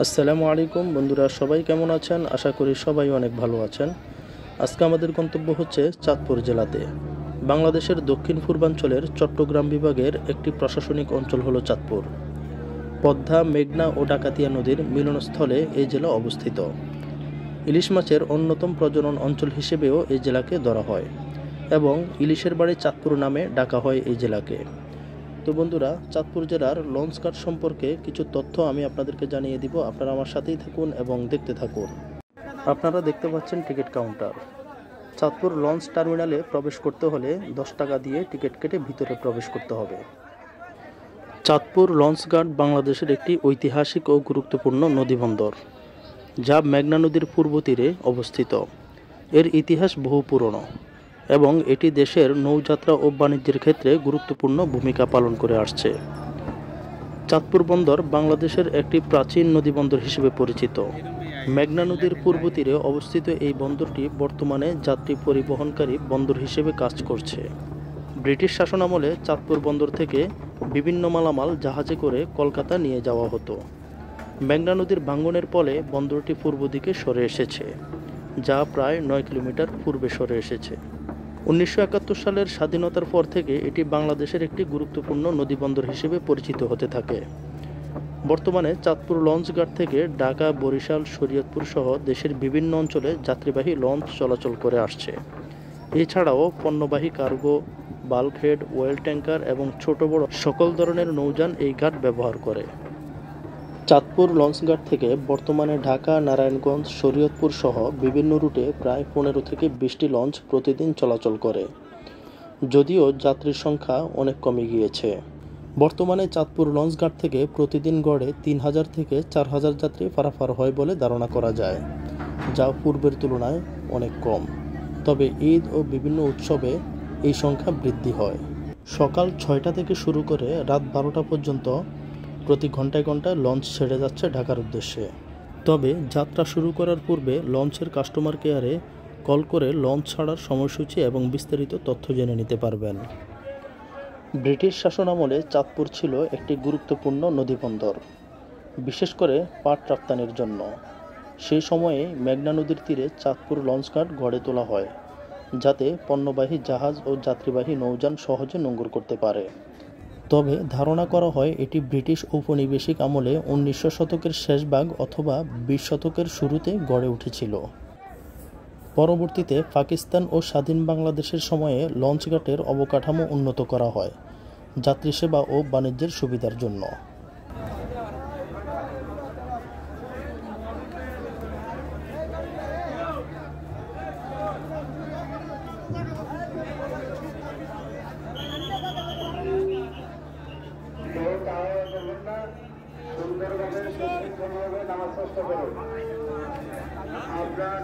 আসসালামু আলাইকুম বন্ধুরা, সবাই কেমন আছেন? আশা করি সবাই অনেক ভালো আছেন। আজকে আমাদের গন্তব্য হচ্ছে চাঁদপুর জেলাতে। বাংলাদেশের দক্ষিণ পূর্বাঞ্চলের চট্টগ্রাম বিভাগের একটি প্রশাসনিক অঞ্চল হলো চাঁদপুর। পদ্মা, মেঘনা ও ডাকাতিয়া নদীর মিলনস্থলে এই জেলা অবস্থিত। ইলিশ মাছের অন্যতম প্রজনন অঞ্চল হিসেবেও এই জেলাকে ধরা হয় এবং ইলিশের বাড়ি চাঁদপুর নামে ডাকা হয় এই জেলাকে। তো বন্ধুরা, চাঁদপুর জেলার লঞ্চ ঘাট সম্পর্কে কিছু তথ্য আমি আপনাদেরকে জানিয়ে দিব। আপনারা আমার সাথেই থাকুন এবং দেখতে থাকুন। আপনারা দেখতে পাচ্ছেন টিকিট কাউন্টার। চাঁদপুর লঞ্চ টার্মিনালে প্রবেশ করতে হলে 10 টাকা দিয়ে টিকিট কেটে ভিতরে প্রবেশ করতে হবে। চাঁদপুর লঞ্চ ঘাট বাংলাদেশের একটি ঐতিহাসিক ও গুরুত্বপূর্ণ নদীবন্দর, যা মেঘনা নদীর পূর্ব তীরে অবস্থিত। এর ইতিহাস বহু পুরনো এবং এটি দেশের নৌযাত্রা ও বাণিজ্যের ক্ষেত্রে গুরুত্বপূর্ণ ভূমিকা পালন করে আসছে। চাঁদপুর বন্দর বাংলাদেশের একটি প্রাচীন নদীবন্দর হিসেবে পরিচিত। মেঘনা নদীর পূর্ব তীরে অবস্থিত এই বন্দরটি বর্তমানে যাত্রী পরিবহনকারী বন্দর হিসেবে কাজ করছে। ব্রিটিশ শাসনামলে চাঁদপুর বন্দর থেকে বিভিন্ন মালামাল জাহাজে করে কলকাতা নিয়ে যাওয়া হতো। মেঘনা নদীর ভাঙনের ফলে বন্দরটি পূর্ব দিকে সরে এসেছে, যা প্রায় 9 কিলোমিটার পূর্বে সরে এসেছে। 1971 সালের স্বাধীনতার পর থেকে এটি বাংলাদেশের একটি গুরুত্বপূর্ণ নদীবন্দর হিসেবে পরিচিত হতে থাকে। বর্তমানে চাঁদপুর লঞ্চ ঘাট থেকে ঢাকা, বরিশাল, শরীয়তপুর সহ দেশের বিভিন্ন অঞ্চলে যাত্রীবাহী লঞ্চ চলাচল করে আসছে। এছাড়াও পণ্যবাহী কার্গো, বাল্কহেড, ওয়েল ট্যাঙ্কার এবং ছোট বড় সকল ধরনের নৌযান এই ঘাট ব্যবহার করে। চাঁদপুর লঞ্চঘাট থেকে বর্তমানে ঢাকা, নারায়ণগঞ্জ, শরীয়তপুর সহ বিভিন্ন রুটে প্রায় 15 থেকে 20টি লঞ্চ প্রতিদিন চলাচল করে, যদিও যাত্রীর সংখ্যা অনেক কমে গিয়েছে। বর্তমানে চাঁদপুর লঞ্চঘাট থেকে প্রতিদিন গড়ে 3000 থেকে 4000 যাত্রী পারাপার হয় বলে ধারণা করা যায়, যা পূর্বের তুলনায় অনেক কম। তবে ঈদ ও বিভিন্ন উৎসবে এই সংখ্যা বৃদ্ধি হয়। সকাল 6টা থেকে শুরু করে রাত 12টা পর্যন্ত প্রতি ঘন্টায় ঘন্টায় লঞ্চ ছেড়ে যাচ্ছে ঢাকার উদ্দেশ্যে। তবে যাত্রা শুরু করার পূর্বে লঞ্চের কাস্টমার কেয়ারে কল করে লঞ্চ ছাড়ার সময়সূচি এবং বিস্তারিত তথ্য জেনে নিতে পারবেন। ব্রিটিশ শাসনামলে চাঁদপুর ছিল একটি গুরুত্বপূর্ণ নদীবন্দর, বিশেষ করে পাট রপ্তানির জন্য। সেই সময়ে মেঘনা নদীর তীরে চাঁদপুর লঞ্চঘাট গড়ে তোলা হয়, যাতে পণ্যবাহী জাহাজ ও যাত্রীবাহী নৌযান সহজে নোঙর করতে পারে। তবে ধারণা করা হয় এটি ব্রিটিশ ঔপনিবেশিক আমলে 1900 শতকের শেষ ভাগ অথবা 20 শতকের শুরুতে গড়ে উঠেছিল। পরবর্তীতে পাকিস্তান ও স্বাধীন বাংলাদেশের সময়ে লঞ্চঘাটের অবকাঠামো উন্নত করা হয় যাত্রী সেবা ও বাণিজ্যের সুবিধার জন্য। সুন্দরভাবে নামার চেষ্টা করুন। আপনার